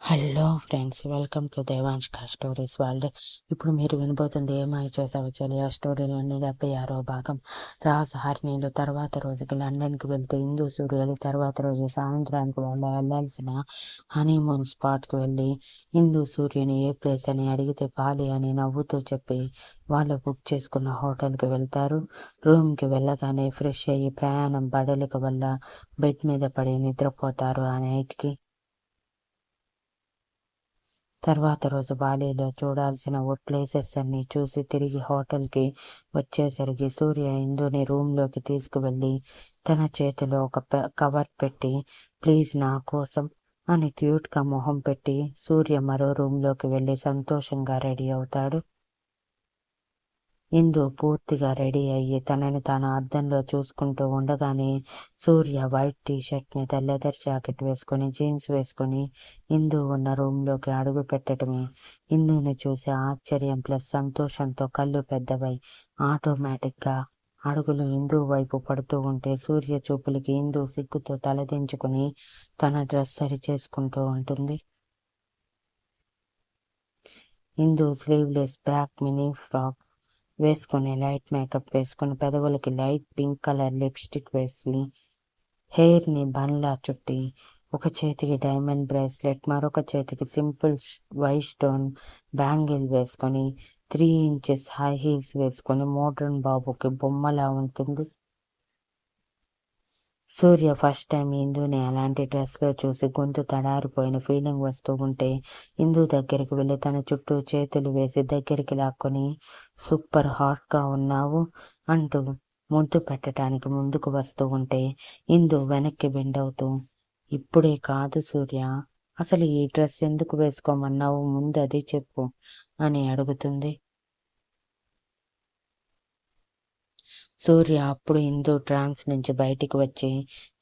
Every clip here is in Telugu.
హలో ఫ్రెండ్స్, వెల్కమ్ టు దేవాంష్క స్టోరీస్ వరల్డ్. ఇప్పుడు మీరు వినబోతుంది ఏమాయ చేసావు చెలి ఆ స్టోరీలోని 76వ భాగం. రాజ్ హరిణీలు తర్వాత రోజుకి లండన్కి వెళ్తే ఇందు సూర్యులు తర్వాత రోజు సాయంత్రానికి వెళ్ళాల్సిన హనీమూన్ స్పాట్కి వెళ్ళి ఇందు సూర్యుని ఏ ప్లేస్ అని అడిగితే పాలి అని నవ్వుతూ చెప్పి వాళ్ళు బుక్ చేసుకున్న హోటల్కి వెళ్తారు. రూమ్కి వెళ్ళగానే ఫ్రెష్ అయ్యి ప్రయాణం బడలిక వల్ల బెడ్ మీద పడి నిద్రపోతారు. ఆ నైట్కి తర్వాత రోజు బాలీలో చూడాల్సిన ప్లేసెస్ అన్ని చూసి తిరిగి హోటల్కి వచ్చేసరికి సూర్య ఇందుని రూమ్లోకి తీసుకువెళ్ళి తన చేతిలో ఒక కవర్ పెట్టి ప్లీజ్ నా కోసం అని క్యూట్గా మొహం పెట్టి సూర్య మరో రూమ్లోకి వెళ్ళి సంతోషంగా రెడీ అవుతాడు. ఇందు పూర్తిగా రెడీ అయ్యి తనని తాను అద్దంలో చూసుకుంటూ ఉండగానే సూర్య వైట్ టీషర్ట్ మీద లెదర్ జాకెట్ వేసుకొని జీన్స్ వేసుకొని ఇందు ఉన్న రూమ్లోకి అడుగు పెట్టడమే. ఇందుని చూసి ఆశ్చర్యం ప్లస్ సంతోషంతో కళ్ళు పెద్దవై ఆటోమేటిక్గా అడుగులు ఇందు వైపు పడుతూ ఉంటే సూర్య చూపులకి ఇందు సిగ్గుతో తలదించుకుని తన డ్రెస్ సరి చేసుకుంటూ ఉంటుంది. ఇందు స్లీవ్లెస్ బ్యాక్ మినీ ఫ్రాక్ వేసుకొని లైట్ మేకప్ వేసుకొని పెదవులకి లైట్ పింక్ కలర్ లిప్స్టిక్ వేసి హెయిర్ని బన్లా చుట్టి ఒక చేతికి డైమండ్ బ్రేస్లెట్ మరొక చేతికి సింపుల్ వైట్ స్టోన్ బ్యాంగిల్ వేసుకొని 3 ఇంచెస్ హై హీల్స్ వేసుకొని మోడ్రన్ బాబుకి బొమ్మలా ఉంటుంది. సూర్య ఫస్ట్ టైం ఇందుని అలాంటి డ్రెస్లో చూసి గొంతు తడారిపోయిన ఫీలింగ్ వస్తూ ఉంటే ఇందు దగ్గరికి వెళ్ళి తన చుట్టూ చేతులు వేసి దగ్గరికి లాక్కొని సూపర్ హాట్గా ఉన్నావు అంటూ ముద్దు పెట్టడానికి ముందుకు వస్తూ ఉంటే ఇందు వెనక్కి బెండ్ అవుతూ ఇప్పుడే కాదు సూర్య, అసలు ఈ డ్రెస్ ఎందుకు వేసుకోమన్నావు, ముందు అది చెప్పు అని అడుగుతుంది. సూర్య అప్పుడు ఇందు ట్రాన్స్ నుంచి బయటికి వచ్చి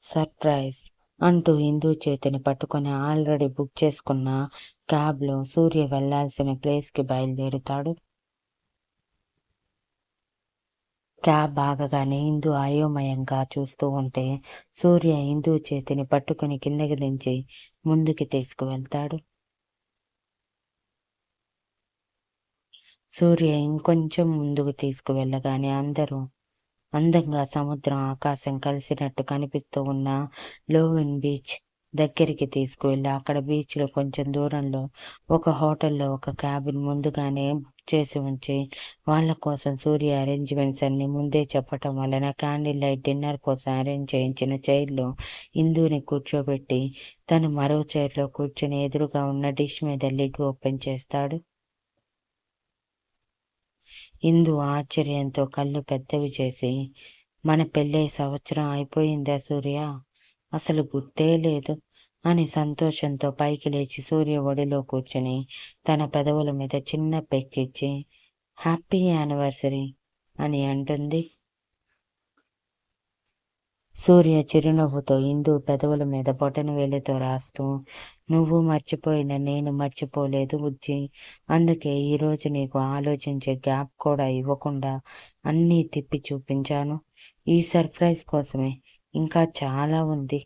సర్ప్రైజ్ అంటూ ఇందు చేతిని పట్టుకొని ఆల్రెడీ బుక్ చేసుకున్న క్యాబ్లో సూర్య వెళ్లాల్సిన ప్లేస్కి బయలుదేరుతాడు. క్యాబ్ ఆగగానే ఇందు అయోమయంగా చూస్తూ ఉంటే సూర్య ఇందు చేతిని పట్టుకుని కిందకి దించి ముందుకి తీసుకువెళ్తాడు. సూర్య ఇంకొంచెం ముందుకు తీసుకువెళ్ళగానే అందరూ అందంగా సముద్రం ఆకాశం కలిసినట్టు కనిపిస్తూ ఉన్న లోవెన్ బీచ్ దగ్గరికి తీసుకువెళ్ళి అక్కడ బీచ్లో కొంచెం దూరంలో ఒక హోటల్లో ఒక క్యాబిన్ ముందుగానే బుక్ చేసి ఉంచి వాళ్ళ కోసం సూర్య అరేంజ్మెంట్స్ అన్ని ముందే చెప్పటం వలన క్యాండిల్ లైట్ డిన్నర్ కోసం అరేంజ్ చేయించిన చైర్లో ఇందుని కూర్చోబెట్టి తను మరో చైర్లో కూర్చొని ఎదురుగా ఉన్న డిష్ మీద లిడ్ ఓపెన్ చేస్తాడు. ఇందు ఆశ్చర్యంతో కళ్ళు పెద్దవి చేసి మన పెళ్ళై సంవత్సరం అయిపోయిందా సూర్య, అసలు గుర్తే లేదు అని సంతోషంతో పైకి లేచి సూర్య ఒడిలో కూర్చుని తన పెదవుల మీద చిన్న పెక్కిచ్చి హ్యాపీ యానివర్సరీ అని అంటుంది. సూర్య చిరునవ్వుతో ఇందు పెదవుల మీద బొటన వేలితో రాస్తూ నువ్వు మర్చిపోయిన నేను మర్చిపోలేదు బుజ్జి, అందుకే ఈరోజు నీకు ఆలోచించే గ్యాప్ కూడా ఇవ్వకుండా అన్నీ తిప్పి చూపించాను. ఈ సర్ప్రైజ్ కోసమే, ఇంకా చాలా ఉంది,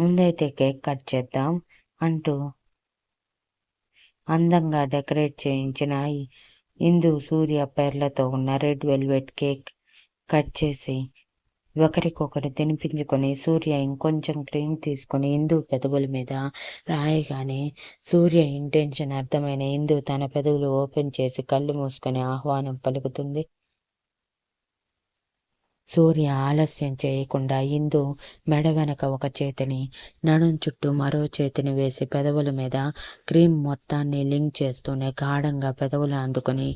ముందైతే కేక్ కట్ చేద్దాం అంటూ అందంగా డెకరేట్ చేయించిన ఇందు సూర్య పేర్లతో ఉన్న రెడ్ వెల్వెట్ కేక్ కట్ చేసి ఒకరికొకరు తినిపించుకొని సూర్య ఇంకొంచెం క్రీమ్ తీసుకుని ఇందు పెదవుల మీద రాయగానే సూర్య ఇంటెన్షన్ అర్థమైన ఇందు తన పెదవులు ఓపెన్ చేసి కళ్ళు మూసుకొని ఆహ్వానం పలుకుతుంది. సూర్య ఆలస్యం చేయకుండా ఇందు మెడ వెనక ఒక చేతిని నడుం చుట్టూ మరో చేతిని వేసి పెదవుల మీద క్రీమ్ మొత్తాన్ని లింక్ చేస్తూనే గాఢంగా పెదవులు అందుకుని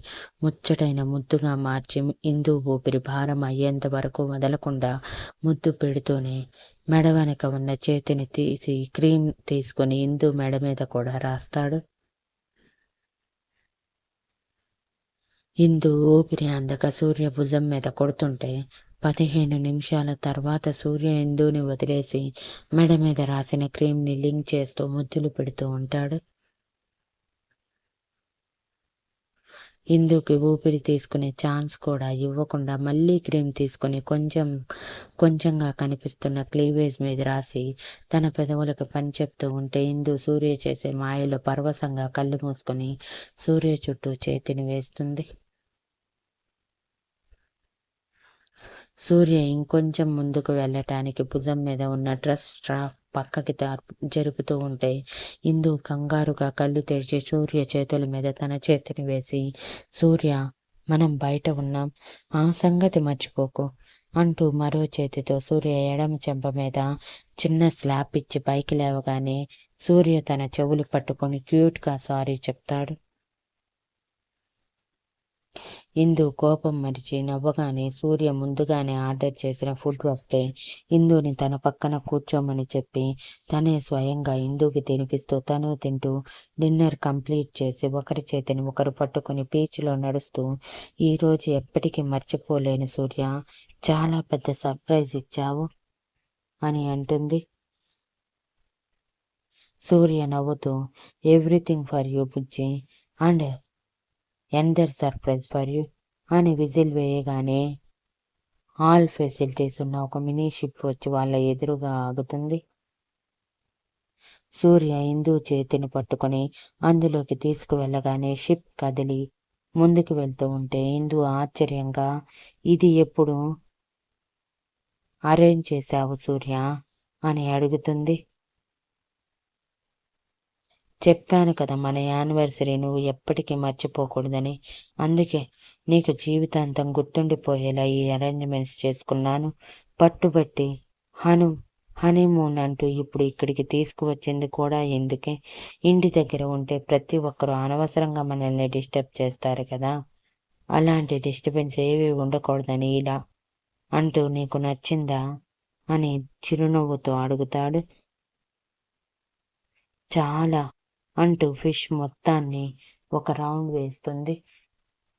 ముచ్చటైన ముద్దుగా మార్చి ఇందు ఊపిరి భారం అయ్యేంత వరకు వదలకుండా ముద్దు పెడుతూనే మెడ వెనక ఉన్న చేతిని తీసి క్రీమ్ తీసుకుని ఇందు మెడ మీద కూడా రాస్తాడు. ఇందు ఊపిరి అందక సూర్య భుజం మీద కొడుతుంటే 15 నిమిషాల తర్వాత సూర్య ఇందుని వదిలేసి మెడ మీద రాసిన క్రీమ్ని లింక్ చేస్తూ ముద్దులు పెడుతూ ఉంటాడు. ఇందుకి ఊపిరి తీసుకునే ఛాన్స్ కూడా ఇవ్వకుండా మళ్ళీ క్రీమ్ తీసుకుని కొంచెంగా కనిపిస్తున్న క్లీవేజ్ మీద రాసి తన పెదవులకు పని చెప్తూ ఉంటే ఇందు సూర్య చేసే మాయలో పరవశంగా కళ్ళు మూసుకొని సూర్య చుట్టూ చేతిని వేస్తుంది. సూర్య ఇంకొంచెం ముందుకు వెళ్ళటానికి భుజం మీద ఉన్న డ్రెస్ స్ట్రాప్ పక్కకి జరుపుతూ ఉంటే ఇందు కంగారుగా కళ్ళు తెరిచి సూర్య చేతుల మీద తన చేతిని వేసి, సూర్య, మనం బయట ఉన్నాం, ఆ సంగతి మర్చిపోకు అంటూ మరో చేతితో సూర్య ఎడమ చెంప మీద చిన్న స్లాప్ ఇచ్చి పైకి లేవగానే సూర్య తన చెవులు పట్టుకొని క్యూట్గా సారీ చెప్తాడు. ఇందు కోపం మరిచి నవ్వగానే సూర్య ముందుగానే ఆర్డర్ చేసిన ఫుడ్ వస్తే ఇందుని తన పక్కన కూర్చోమని చెప్పి తనే స్వయంగా ఇందుకి తినిపిస్తూ తను తింటూ డిన్నర్ కంప్లీట్ చేసి ఒకరి చేతిని ఒకరు పట్టుకుని బీచ్లో నడుస్తూ, ఈరోజు ఎప్పటికీ మర్చిపోలేని సూర్య, చాలా పెద్ద సర్ప్రైజ్ ఇచ్చావు అని అంటుంది. సూర్య నవ్వుతూ, ఎవ్రీథింగ్ ఫర్ యూ బుజ్జి అండ్ ఎందర్ సర్ప్రైజ్ ఫర్ యూ అని విజిల్ వేయగానే ఆల్ ఫెసిలిటీస్ ఉన్న ఒక మినీ షిప్ వచ్చి వాళ్ళ ఎదురుగా ఆగుతుంది. సూర్య ఇందు చేతిని పట్టుకొని అందులోకి తీసుకువెళ్ళగానే షిప్ కదిలి ముందుకు వెళ్తూ ఉంటే ఇందు ఆశ్చర్యంగా, ఇది ఎప్పుడు అరేంజ్ చేశావు సూర్య అని అడుగుతుంది. చెప్పాను కదా మన యానివర్సరీ నువ్వు ఎప్పటికీ మర్చిపోకూడదని, అందుకే నీకు జీవితాంతం గుర్తుండిపోయేలా ఈ అరేంజ్మెంట్స్ చేసుకున్నాను. పట్టుబట్టి హనీమూన్ అంటూ ఇప్పుడు ఇక్కడికి తీసుకువచ్చింది కూడా ఎందుకే? ఇంటి దగ్గర ఉంటే ప్రతి ఒక్కరూ అనవసరంగా మనల్ని డిస్టర్బ్ చేస్తారు కదా, అలాంటి డిస్టర్బెన్స్ ఏవి ఉండకూడదని ఇలా అంటూ నీకు నచ్చిందా అని చిరునవ్వుతో అడుగుతాడు. చాలా అంటూ ఫిష్ మొత్తాన్ని ఒక రౌండ్ వేస్తుంది.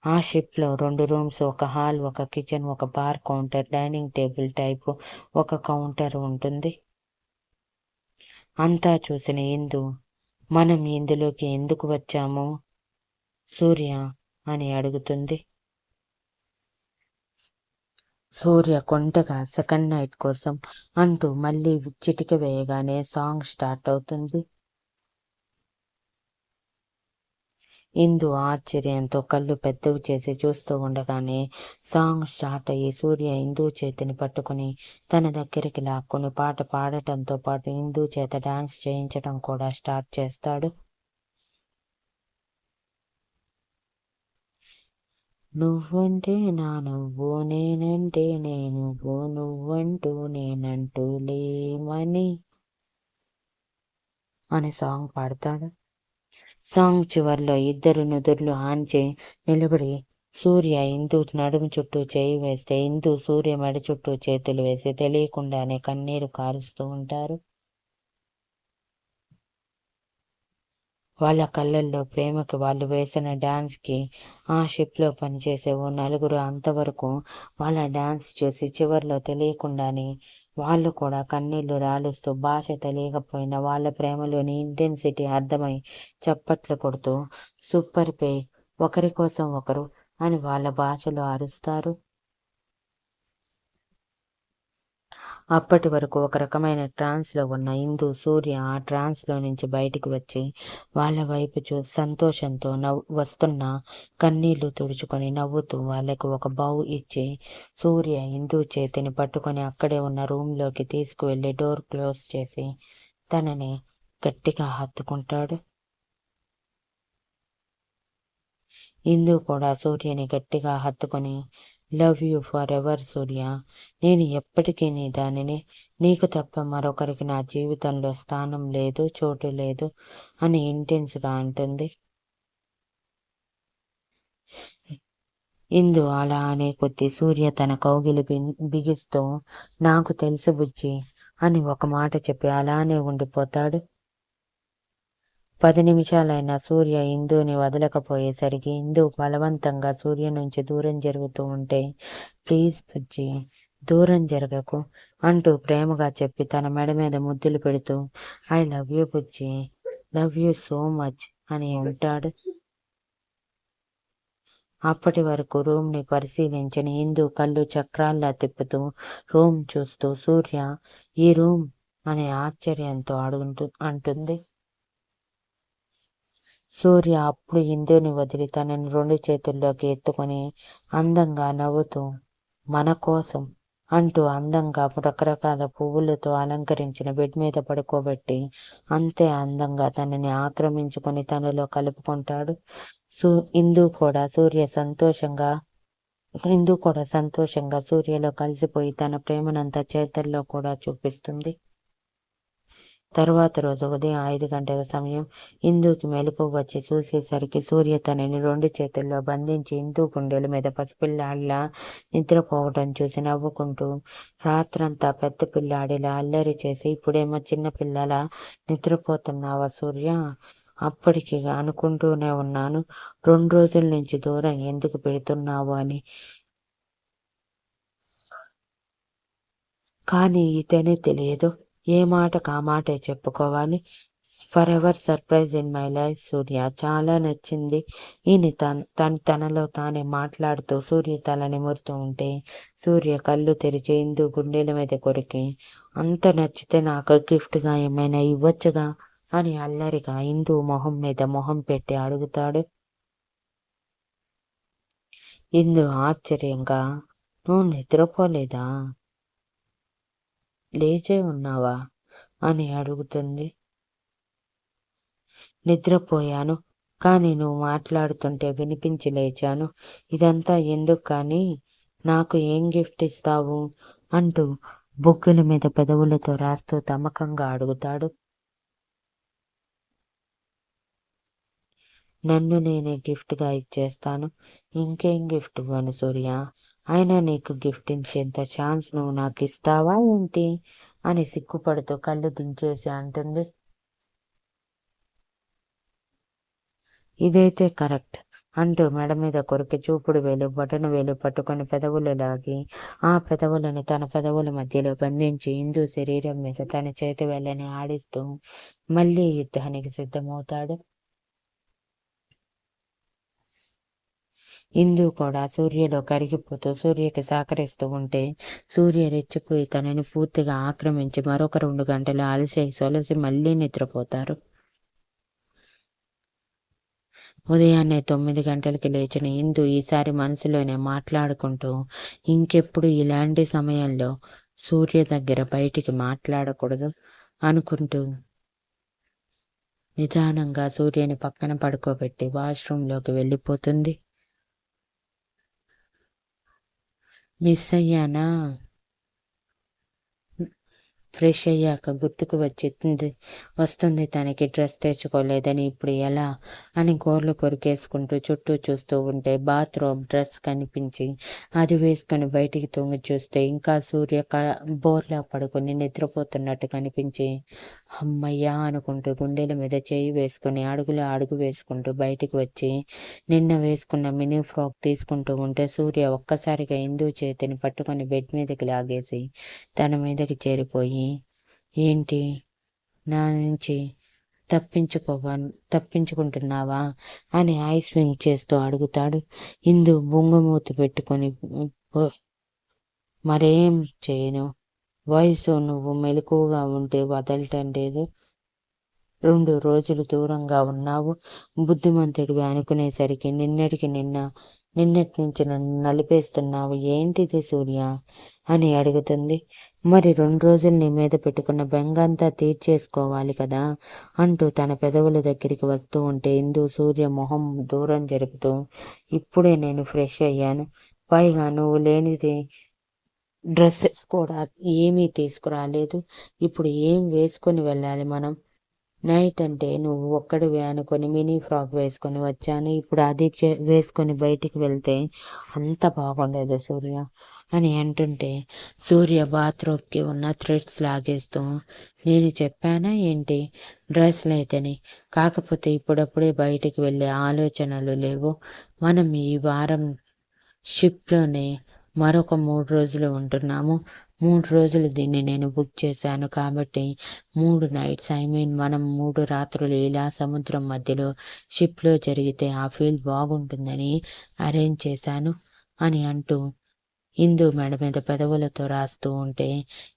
ఆ షిప్లో 2 రూమ్స్, ఒక హాల్, ఒక కిచెన్, ఒక bar counter, dining table type ఒక కౌంటర్ ఉంటుంది. అంతా చూసిన ఇందు, మనం ఇందులోకి ఎందుకు వచ్చాము సూర్య అని అడుగుతుంది. సూర్య కొంటగా సెకండ్ నైట్ కోసం అంటూ మళ్ళీ చిటిక వేయగానే సాంగ్ స్టార్ట్ అవుతుంది. ఇందు ఆశ్చర్యంతో కళ్ళు పెద్దవి చేసి చూస్తూ ఉండగానే సాంగ్ స్టార్ట్ అయ్యి సూర్య ఇందు చేతిని పట్టుకుని తన దగ్గరికి లాక్కుని పాట పాడటంతో పాటు ఇందు చేత డాన్స్ చేయించడం కూడా స్టార్ట్ చేస్తాడు. నువ్వంటే నా నువ్వు, నేనంటే నేను, నువ్వంటూ నేనంటూ లేమని అని సాంగ్ పాడతాడు. సాంగ్ చివర్లో ఇద్దరు నుదుర్లు ఆన్చి నిలబడి సూర్య ఇందు నడుము చుట్టూ చేయి వేస్తే ఇందు సూర్య మెడ చుట్టూ చేతులు వేసి తెలియకుండానే కన్నీరు కారుస్తూ ఉంటారు. వాళ్ళ కళ్ళల్లో ప్రేమకి వాళ్ళు వేసిన డాన్స్కి ఆ షిప్లో పనిచేసే ఓ నలుగురు అంతవరకు వాళ్ళ డాన్స్ చూసి చివర్లో తెలియకుండానే వాళ్ళు కూడా కన్నీళ్లు రాలుస్తూ భాష తెలియకపోయినా వాళ్ళ ప్రేమలోని ఇంటెన్సిటీ అర్థమై చప్పట్లు కొడుతూ సూపర్ పే, ఒకరి కోసం ఒకరు అని వాళ్ళ భాషలో అరుస్తారు. అప్పటి వరకు ఒక రకమైన ట్రాన్స్లో ఉన్న ఇందు సూర్య ఆ ట్రాన్స్లో నుంచి బయటికి వచ్చి వాళ్ళ వైపు సంతోషంతో వస్తున్న కన్నీళ్లు తుడుచుకొని నవ్వుతూ వాళ్ళకు ఒక బౌ ఇచ్చి సూర్య ఇందు చేతిని పట్టుకొని అక్కడే ఉన్న రూమ్లోకి తీసుకువెళ్ళి డోర్ క్లోజ్ చేసి తనని గట్టిగా హత్తుకుంటాడు. ఇందు కూడా సూర్యని గట్టిగా హత్తుకొని, లవ్ యూ ఫర్ ఎవర్ సూర్య, నేను ఎప్పటికీ నీ దానిని, నీకు తప్ప మరొకరికి నా జీవితంలో స్థానం లేదు, చోటు లేదు అని ఇంటెన్స్గా అంటుంది. ఇందు అలా అనే కొద్దీ సూర్య తన కౌగిలి బిగిస్తూ నాకు తెలుసు బుజ్జి అని ఒక మాట చెప్పి అలానే ఉండిపోతాడు. 10 నిమిషాలైనా సూర్య ఇందుని వదలకపోయేసరికి ఇందు బలవంతంగా సూర్య నుంచి దూరం జరుగుతూ ఉంటే ప్లీజ్ బుజ్జి దూరం జరగకు అంటూ ప్రేమగా చెప్పి తన మెడ మీద ముద్దులు పెడుతూ I love you Bujji, love you so much అని అంటాడు. అప్పటి వరకు రూమ్ని పరిశీలించిన ఇందు కళ్ళు చక్రాల్లా తిప్పుతూ రూమ్ చూస్తూ సూర్య ఈ రూమ్ అనే ఆశ్చర్యంతో అంటుంది. సూర్య అప్పుడు ఇందుని వదిలి తనని 2 చేతుల్లోకి ఎత్తుకుని అందంగా నవ్వుతూ మన కోసం అంటూ అందంగా రకరకాల పువ్వులతో అలంకరించిన బెడ్ మీద పడుకోబెట్టి అంతే అందంగా తనని ఆక్రమించుకొని తనలో కలుపుకుంటాడు. ఇందు కూడా సంతోషంగా సూర్యలో కలిసిపోయి తన ప్రేమనంతా చేతల్లో కూడా చూపిస్తుంది. తరువాత రోజు ఉదయం 5 గంటల సమయం. ఇందుకి మెలకువ వచ్చి చూసేసరికి సూర్య తనని 2 చేతుల్లో బంధించి ఇందు గుండెల మీద పసిపిల్లాడిలా నిద్రపోవటం చూసి నవ్వుకుంటూ రాత్రంతా పెద్ద పిల్లాడిలా అల్లరి చేసి ఇప్పుడేమో చిన్న పిల్లలా నిద్రపోతున్నావా సూర్య? అప్పటికి అనుకుంటూనే ఉన్నాను 2 రోజుల నుంచి దూరం ఎందుకు పెడుతున్నావు అని. కానీ ఇతనే తెలియదు. ఏ మాటకు ఆ మాటే చెప్పుకోవాలి. Forever surprise in my life Surya. చాలా నచ్చింది. ఈయన తనలో తానే మాట్లాడుతూ సూర్య తల నిమురుతూ ఉంటే సూర్య కళ్ళు తెరిచి ఇందు గుండెల మీద కొరికి అంత నచ్చితే నాకు గిఫ్ట్గా ఏమైనా ఇవ్వచ్చుగా అని అల్లరిగా ఇందు మొహం మీద మొహం పెట్టి అడుగుతాడు. ఇందు ఆశ్చర్యంగా నువ్వు నిద్రపోలేదా? లేచే ఉన్నావా అని అడుగుతుంది. నిద్రపోయాను, కానీ నువ్వు మాట్లాడుతుంటే వినిపించి లేచాను. ఇదంతా ఎందుకు కానీ నాకు ఏం గిఫ్ట్ ఇస్తావు అంటూ బుగ్గల మీద పెదవులతో రాస్తూ తమకంగా అడుగుతాడు. నన్ను నేనే గిఫ్ట్గా ఇచ్చేస్తాను. ఇంకేం గిఫ్ట్ ఇవ్వను సూర్య. అయినా నీకు గిఫ్ట్ ఇచ్చేంత ఛాన్స్ నువ్వు నాకు ఇస్తావా ఏంటి అని సిగ్గుపడుతూ కళ్ళు దించేసి అంటుంది. ఇదైతే కరెక్ట్ అంటూ మెడ మీద కొరికి చూపుడు వేలు బటను వేలు పట్టుకొని పెదవులు లాగి ఆ పెదవులని తన పెదవుల మధ్యలో బంధించి ఇందు శరీరం మీద తన చేతి వేళ్ళని ఆడిస్తూ మళ్ళీ యుద్ధానికి సిద్ధమవుతాడు. ఇందు కూడా సూర్యలో కరిగిపోతూ సూర్యకి సహకరిస్తూ ఉంటే సూర్య రెచ్చిపోయి తనని పూర్తిగా ఆక్రమించి మరొక 2 గంటలు అలసి సొలసి మళ్ళీ నిద్రపోతారు. ఉదయాన్నే 9 గంటలకి లేచిన ఇందు ఈసారి మనసులోనే మాట్లాడుకుంటూ ఇంకెప్పుడు ఇలాంటి సమయంలో సూర్య దగ్గర బయటికి మాట్లాడకూడదు అనుకుంటూ నిదానంగా సూర్యని పక్కన పడుకోబెట్టి వాష్రూంలోకి వెళ్ళిపోతుంది. మిస్ అయ్యానా? ఫ్రెష్ అయ్యాక గుర్తుకు వస్తుంది తనకి డ్రెస్ తెచ్చుకోలేదని. ఇప్పుడు ఎలా అని గోర్లు కొరికేసుకుంటూ చుట్టూ చూస్తూ ఉంటే బాత్రూమ్ డ్రెస్ కనిపించి అది వేసుకొని బయటికి తొంగి చూస్తే ఇంకా సూర్య బోర్లా పడుకొని నిద్రపోతున్నట్టు కనిపించి అమ్మయ్యా అనుకుంటూ గుండెల మీద చేయి వేసుకుని అడుగు వేసుకుంటూ బయటికి వచ్చి నిన్న వేసుకున్న మినీ ఫ్రాక్ తీసుకుంటూ ఉంటే సూర్య ఒక్కసారిగా ఇందు చేతిని పట్టుకొని బెడ్ మీదకి లాగేసి తన మీదకి చేరిపోయి ఏంటి నా నుంచి తప్పించుకుంటున్నావా అని ఐస్ వింగ్ చేస్తూ అడుగుతాడు. ఇందు బొంగుమూతి పెట్టుకొని మరేం చేయను, వయసు నువ్వు మెలకువగా ఉంటే వదలటం లేదు. 2 రోజులు దూరంగా ఉన్నావు. బుద్ధిమంతుడివి అనుకునేసరికి నిన్నటి నుంచి నన్ను నలిపేస్తున్నావు. ఏంటిది సూర్య అని అడుగుతుంది. మరి 2 రోజులు నీ మీద పెట్టుకున్న బెంగంతా తీర్చేసుకోవాలి కదా అంటూ తన పెదవుల దగ్గరికి వస్తూ ఉంటే ఇందు సూర్య మొహం దూరం జరుపుతూ ఇప్పుడే నేను ఫ్రెష్ అయ్యాను, పైగా నువ్వు లేనిది డ్రెస్సెస్ కూడా ఏమీ తీసుకురాలేదు. ఇప్పుడు ఏం వేసుకొని వెళ్ళాలి మనం? నైట్ అంటే నువ్వు ఒక్కడివే అనుకొని మినీ ఫ్రాక్ వేసుకొని వచ్చాను. ఇప్పుడు అది వేసుకొని బయటికి వెళ్తే అంత బాగుండేది సూర్య అని అంటుంటే సూర్య బాత్రూమ్కి ఉన్న థ్రెడ్స్ లాగేస్తూ నేను చెప్పానా ఏంటి డ్రెస్ లేదని? కాకపోతే ఇప్పుడప్పుడే బయటికి వెళ్ళే ఆలోచనలు లేవు. మనం ఈ వారం షిప్లోనే మరొక 3 రోజులు ఉంటున్నాము. 3 రోజులు దీన్ని నేను బుక్ చేశాను కాబట్టి 3 నైట్స్ మనం 3 రాత్రులు ఇలా సముద్రం మధ్యలో షిప్‌లో జరిగితే ఆ ఫీల్ బాగుంటుందని అరేంజ్ చేశాను" అని అంటూ ఇందు మెడ మీద పెదవులతో రాస్తూ ఉంటే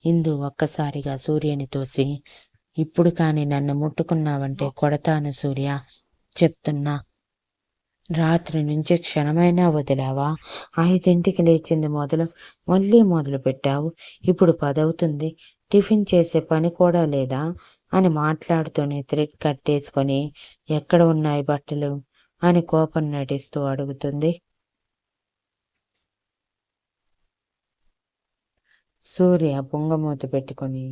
ఇందు ఒక్కసారిగా సూర్యని తోసి, "ఇప్పుడు కానీ నన్ను ముట్టుకున్నావంటే కొడతాను సూర్య, చెప్తున్నా. రాత్రి నుంచి క్షణమైనా వదిలావా? 5కి లేచింది మళ్ళీ మొదలు పెట్టావు. ఇప్పుడు 10 అవుతుంది. టిఫిన్ చేసే పని కూడా లేదా" అని మాట్లాడుతూనే థ్రెడ్ కట్టేసుకొని, "ఎక్కడ ఉన్నాయి బట్టలు" అని కోపం నటిస్తూ అడుగుతుంది. సూర్య బుంగమూత పెట్టుకొని,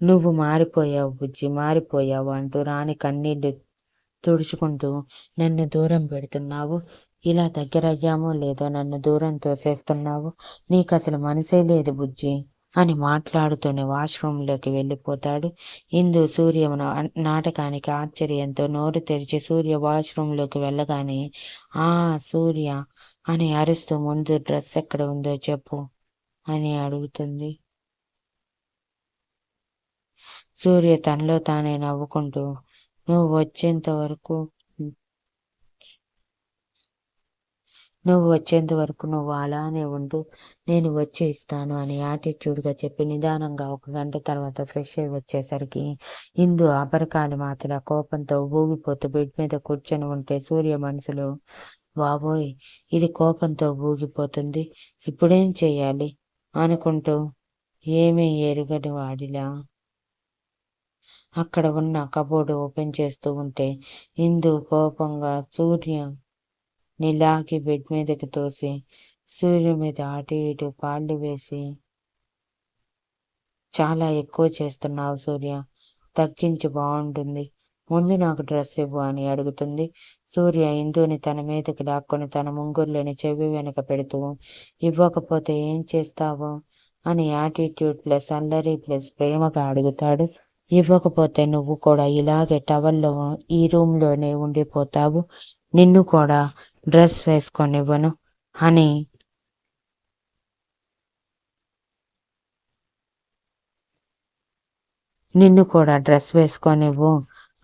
"నువ్వు మారిపోయావు బుజ్జి, మారిపోయావు" అంటూ రాణి కన్నీళ్లు తుడుచుకుంటూ, "నన్ను దూరం పెడుతున్నావు. ఇలా దగ్గరయ్యామో లేదో నన్ను దూరం తోసేస్తున్నావు. నీకసలు మనసే లేదు బుజ్జి" అని మాట్లాడుతూనే వాష్‌రూమ్‌లోకి వెళ్ళిపోతాడు. ఇందు సూర్య నాటకానికి ఆశ్చర్యంతో నోరు తెరిచి సూర్య వాష్‌రూమ్‌లోకి వెళ్ళగానే, "ఆ! సూర్య" అని అరుస్తూ, "ముందు డ్రెస్ ఎక్కడ ఉందో చెప్పు" అని అడుగుతుంది. సూర్య తనలో తానే నవ్వుకుంటూ, "నువ్వు వచ్చేంత వరకు నువ్వు అలానే ఉండు. నేను వచ్చి ఇస్తాను" అని యాటిట్యూడ్‌గా చెప్పి నిదానంగా 1 గంట తర్వాత ఫ్రెష్ అయ్యి వచ్చేసరికి ఇందు అపరకాలి మాతలా కోపంతో ఊగిపోతూ బెడ్ మీద కూర్చొని ఉంటే సూర్య మనసులో, "బాబోయ్! ఇది కోపంతో ఊగిపోతుంది. ఇప్పుడేం చెయ్యాలి" అనుకుంటూ ఏమీ ఎరుగని వాడిలా అక్కడ ఉన్న కబోర్డ్ ఓపెన్ చేస్తూ ఉంటే ఇందు కోపంగా సూర్యని లాగి బెడ్ మీదకి తోసి సూర్య మీద అటు ఇటు కాళ్ళు వేసి, "చాలా ఎక్కువ చేస్తున్నావు సూర్య, తగ్గించు బాగుంటుంది. ముందు నాకు డ్రెస్ ఇవ్వు" అని అడుగుతుంది. సూర్య ఇందుని తన మీదకి లాక్కొని తన ముంగురులని చెవి వెనక పెడుతూ, "ఇవ్వకపోతే ఏం చేస్తావు" అని యాటిట్యూడ్ ప్లస్ అల్లరి ప్లస్ ప్రేమగా అడుగుతాడు. "ఇవ్వకపోతే నువ్వు కూడా ఇలాగే టవల్లో ఈ రూమ్‌లోనే ఉండిపోతావు. నిన్ను కూడా డ్రెస్ వేసుకోనివ్వను" అని "నిన్ను కూడా డ్రెస్ వేసుకోనివ్వు"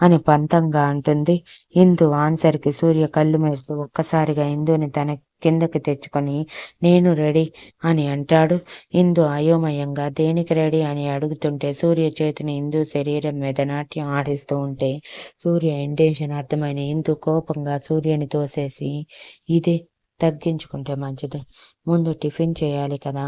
అని పంతంగా అంటుంది. ఇందు ఆన్సర్‌కి సూర్య కళ్ళు మెరుస్తూ ఒక్కసారిగా ఇందుని తన కిందకి తెచ్చుకొని, "నేను రెడీ" అని అంటాడు. ఇందు అయోమయంగా "దేనికి రెడీ" అని అడుగుతుంటే సూర్య చేతిని ఇందు శరీరం మీద నాట్యం ఆడిస్తూ ఉంటే సూర్య ఇంటెన్షన్ అర్థమైన ఇందు కోపంగా సూర్యని తోసేసి, "ఇదే తగ్గించుకుంటే మంచిది. ముందు టిఫిన్ చేయాలి కదా.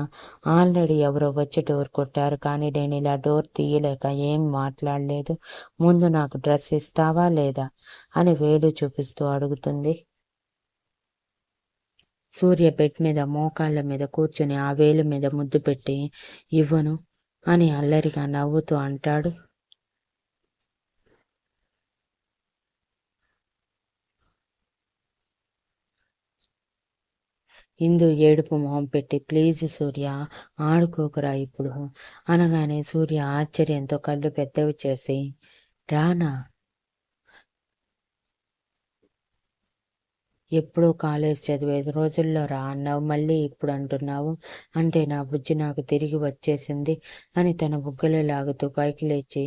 ఆల్రెడీ ఎవరో వచ్చి డోర్ కొట్టారు. కానీ నేను ఇలా డోర్ తీయలేక ఏం మాట్లాడలేదు. ముందు నాకు డ్రెస్ ఇస్తావా లేదా" అని వేలు చూపిస్తూ అడుగుతుంది. సూర్య బెడ్ మీద మోకాళ్ళ మీద కూర్చుని ఆ వేలు మీద ముద్దు పెట్టి, "ఇవ్వను" అని అల్లరిగా నవ్వుతూ అంటాడు. ఇందు ఏడుపు మొహం పెట్టి, "ప్లీజ్ సూర్య, ఆడుకోకురా ఇప్పుడు" అనగానే సూర్య ఆశ్చర్యంతో కళ్ళు పెద్దవి చేసి, "రానా? ఎప్పుడో కాలేజ్ చదివే రోజుల్లో రా అన్నావు. మళ్ళీ ఇప్పుడు అంటున్నావు. అంటే నా బుజ్జి నాకు తిరిగి వచ్చేసింది" అని తన బుగ్గలు లాగుతూ పైకి లేచి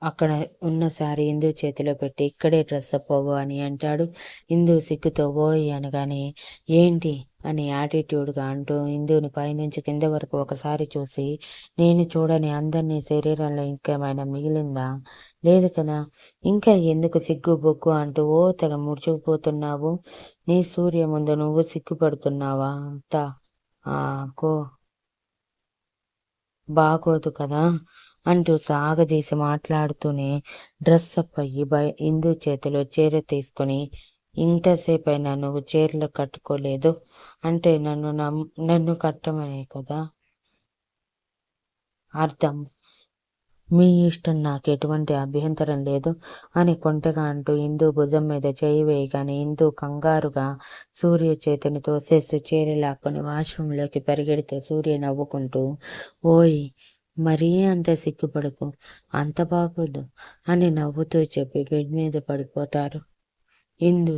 అక్కడ ఉన్న సారీ ఇందు చేతిలో పెట్టి, "ఇక్కడే డ్రెస్అప్ అవ్వు" అని అంటాడు. ఇందు సిగ్గుతో "ఓయ్" అనగానే, "ఏంటి" అని యాటిట్యూడ్‌గా అంటూ ఇందుని పైనుంచి కింద వరకు ఒకసారి చూసి, "నేను చూడని అందం నీ శరీరంలో ఇంకేమైనా మిగిలిందా? లేదు కదా. ఇంకా ఎందుకు సిగ్గు బొగ్గు అంటూ ఓ తెగ ముడుచుకుపోతున్నావు. నీ సూర్య ముందు నువ్వు సిగ్గుపడుతున్నావా అంతా? ఆ కో బాగోదు కదా" అంటూ సాగదీసి మాట్లాడుతూనే డ్రెస్అప్ అయ్యి ఇందు చేతిలో చీర తీసుకుని, "ఇంతసేపైనా నువ్వు చీరలు కట్టుకోలేదు అంటే నన్ను కట్టమనే కదా అర్థం. మీ ఇష్టం, నాకెటువంటి అభ్యంతరం లేదు" అని కొంటెగా అంటూ ఇందు భుజం మీద చేయి వేయగానే ఇందు కంగారుగా సూర్య చేతిని తోసేసి చీర లాక్కొని వాష్‌రూమ్‌లోకి పరిగెడితే సూర్య నవ్వుకుంటూ, "ఓయ్ మరీ అంత సిగ్గుపడకు, అంత బాగోదు అని నవ్వుతూ చెప్పి బెడ్ మీద పడిపోతారు. ఇందు,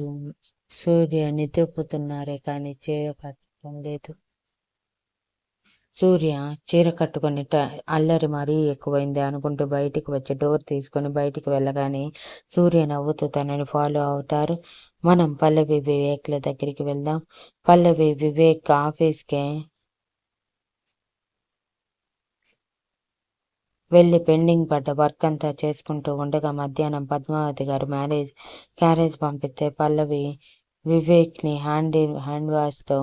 సూర్య నిద్రపోతున్నారే కానీ చీర కట్టడం లేదు. సూర్య చీర కట్టుకొని అల్లరి మరీ ఎక్కువైంది అనుకుంటూ బయటికి వచ్చి డోర్ తీసుకొని బయటికి వెళ్ళగానే సూర్య నవ్వుతూ తనని ఫాలో అవుతారు. మనం పల్లవి వివేక్ల దగ్గరికి వెళ్దాం. పల్లవి వివేక్ ఆఫీస్కి వెళ్ళి పెండింగ్ పడ్డ వర్క్ అంతా చేసుకుంటూ ఉండగా మధ్యాహ్నం పద్మావతి గారు క్యారేజ్ పంపిస్తే పల్లవి వివేక్ని హ్యాండ్ వాష్తో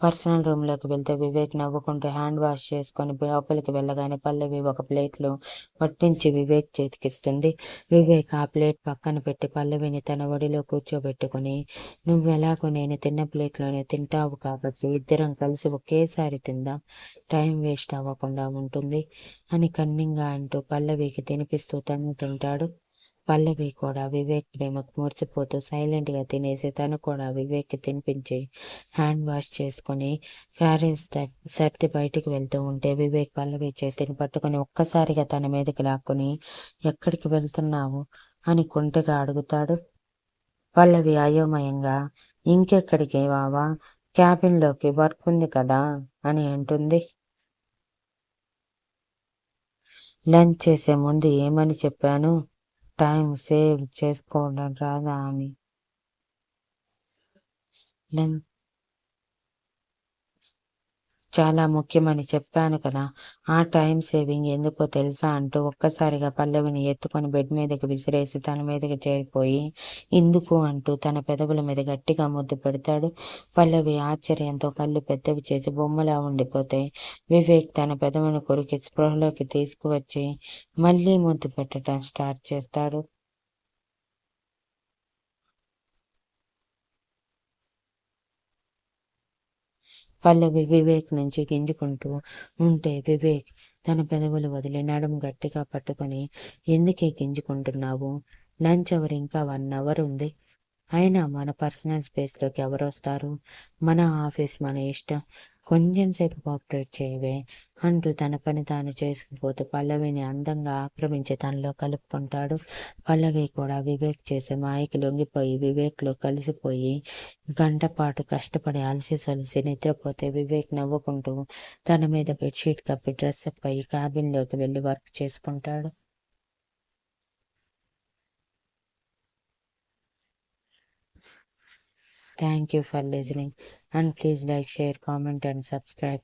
పర్సనల్ రూమ్లోకి వెళ్తే వివేక్ నవ్వుకుంటూ హ్యాండ్ వాష్ చేసుకొని లోపలికి వెళ్ళగానే పల్లవి ఒక ప్లేట్లో వడ్డించి వివేక్ చేతికిస్తుంది. వివేక్ ఆ ప్లేట్ పక్కన పెట్టి పల్లవిని తన ఒడిలో కూర్చోబెట్టుకుని, నువ్వెలాగో నేను తిన్న ప్లేట్లోనే తింటావు కాబట్టి ఇద్దరం కలిసి ఒకేసారి తిందాం, టైం వేస్ట్ అవ్వకుండా ఉంటుంది అని కన్నింగా అంటూ పల్లవికి తినిపిస్తూ తను తింటాడు. పల్లవి కూడా వివేక్ ప్రేమకు మురిసిపోతూ సైలెంట్గా తినేసి తను కూడా వివేక్కి తినిపించి హ్యాండ్ వాష్ చేసుకుని క్యారేజ్ సర్ది బయటికి వెళ్తూ ఉంటే వివేక్ పల్లవి చేతిని పట్టుకుని ఒక్కసారిగా తన మీదకి లాక్కుని, ఎక్కడికి వెళ్తున్నావు అని కుంటిగా అడుగుతాడు. పల్లవి అయోమయంగా, ఇంకెక్కడికి బావా, క్యాబిన్లోకి వర్క్ ఉంది కదా అని అంటుంది. లంచ్ చేసే ముందు ఏమని చెప్పాను, టైం సేవ్ చేసుకోవడం రాదా అని. లంచ్ చాలా ముఖ్యమని చెప్పాను కదా, ఆ టైం సేవింగ్ ఎందుకో తెలుసా అంటూ ఒక్కసారిగా పల్లవిని ఎత్తుకొని బెడ్ మీదకి విసిరేసి తన మీదకి చేరిపోయి ఎందుకు అంటూ తన పెదవుల మీద గట్టిగా ముద్దు పెడతాడు. పల్లవి ఆశ్చర్యంతో కళ్ళు పెద్దవి చేసి బొమ్మలా ఉండిపోతే వివేక్ తన పెదవును కొరికి స్పృహలోకి తీసుకువచ్చి మళ్ళీ ముద్దు పెట్టడం స్టార్ట్ చేస్తాడు. పల్లవి వివేక్ నుంచి గింజుకుంటూ ఉంటే వివేక్ తన పెదవులు వదిలి నడుము గట్టిగా పట్టుకొని, ఎందుకే గింజుకుంటున్నావు, లంచ్ అవర్ ఇంకా 1 అవర్ ఉంది, అయినా మన పర్సనల్ స్పేస్లోకి ఎవరొస్తారు, మన ఆఫీస్ మన ఇష్టం, కొంచెం సేపు కోఆపరేట్ చేయవే అంటూ తన పని తాను చేసుకుపోతూ పల్లవిని అందంగా ఆక్రమించి తనలో కలుపుకుంటాడు. పల్లవి కూడా వివేక్ చేసే మాయకి లొంగిపోయి వివేక్లో కలిసిపోయి గంటపాటు కష్టపడి అలసి సొలిసి నిద్రపోతే వివేక్ నవ్వుకుంటూ తన మీద బెడ్షీట్ కప్పి డ్రెస్అప్ అయ్యి క్యాబిన్లోకి వెళ్ళి వర్క్ చేసుకుంటాడు. Thank you for listening, and please like, share, comment and subscribe.